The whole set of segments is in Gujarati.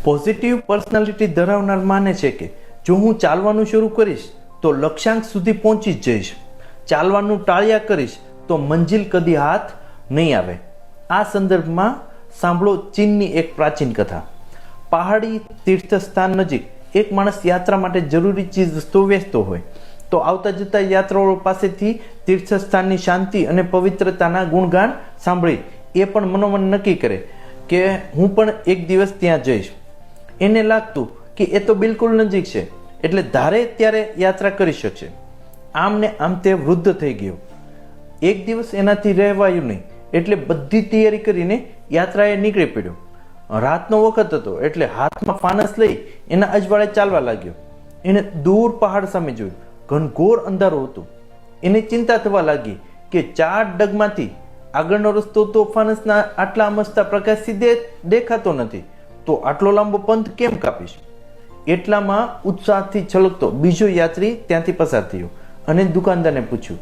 પોઝિટિવ પર્સનાલિટી ધરાવનાર માને છે કે જો હું ચાલવાનું શરૂ કરીશ તો લક્ષ્યાંક સુધી પહોંચી જ જઈશ, ચાલવાનું ટાળ્યા કરીશ તો મંજિલ કદી હાથ નહીં આવે. આ સંદર્ભમાં સાંભળો ચીનની એક પ્રાચીન કથા. પહાડી તીર્થસ્થાન નજીક એક માણસ યાત્રા માટે જરૂરી ચીજ વસ્તુઓ વેચતો હોય તો આવતા જતા યાત્રાળુઓ પાસેથી તીર્થસ્થાનની શાંતિ અને પવિત્રતાના ગુણગાન સાંભળી એ પણ મનોમન નક્કી કરે કે હું પણ એક દિવસ ત્યાં જઈશ. એને લાગતું કે એ તો બિલકુલ નજીક છે એટલે ધારે ત્યારે યાત્રા કરી શકશે. આમ ને આમ તે વૃદ્ધ થઈ ગયો. એક દિવસ એનાથી રહેવાયું નહીં એટલે બધી તૈયારી કરીને યાત્રાએ નીકળી પડ્યો. રાતનો વખત હતો એટલે હાથમાં ફાનસ લઈ એના અજવાળે ચાલવા લાગ્યો. એને દૂર પહાડ સામે જોયું. ઘનઘોર અંધારું હતું. એને ચિંતા થવા લાગી કે 4 ડગમાંથી આગળનો રસ્તો તો ફાનસના આટલા અમસ્તા પ્રકાશથી દેખાતો નથી, તો આટલો લાંબો પંથ કેમ કાપીશ? એટલામાં ઉત્સાહથી છલકતો બીજો યાત્રી ત્યાંથી પસાર થયો અને દુકાનદારને પૂછ્યું,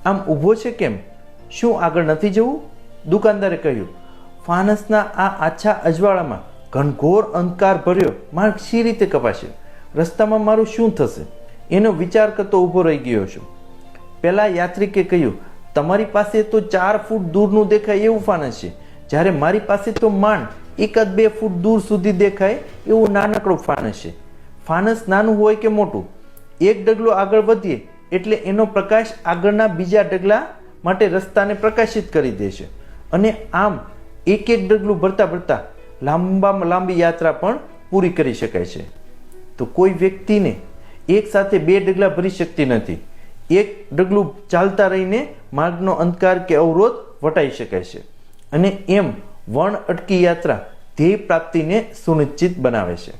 આમ ઊભો છે કેમ? શું આગળ નથી જવું? દુકાનદારે કહ્યું, ફાનસના આ આછા અજવાળામાં ઘનઘોર અંધકાર ભર્યો માર્ગ શી રીતે કપાશે? રસ્તામાં મારું શું થશે? એનો વિચાર કરતો ઊભો રહી ગયો છું. પેલા યાત્રિકે કહ્યું, તમારી પાસે તો 4 ફૂટ દૂરનું દેખાય એવું ફાનસ છે, જ્યારે મારી પાસે તો માંડ 1-2 ફૂટ દૂર સુધી દેખાય એવું નાનકડું ફાનસ છે. ફાનસ નાનું હોય કે મોટું, એક ડગલું આગળ વધીએ એટલે એનો પ્રકાશ આગળના બીજા ડગલા માટે રસ્તાને પ્રકાશિત કરી દે છે અને આમ એક ડગલું ભરતા ભરતા લાંબામાં લાંબી યાત્રા પણ પૂરી કરી શકાય છે. તો કોઈ વ્યક્તિને એક સાથે 2 ડગલા ભરી શકતી નથી. એક ડગલું ચાલતા રહીને માર્ગનો અંધકાર કે અવરોધ વટાઈ શકાય છે અને એમ વણ અટકી યાત્રા ધ્યેય પ્રાપ્તિને સુનિશ્ચિત બનાવે છે.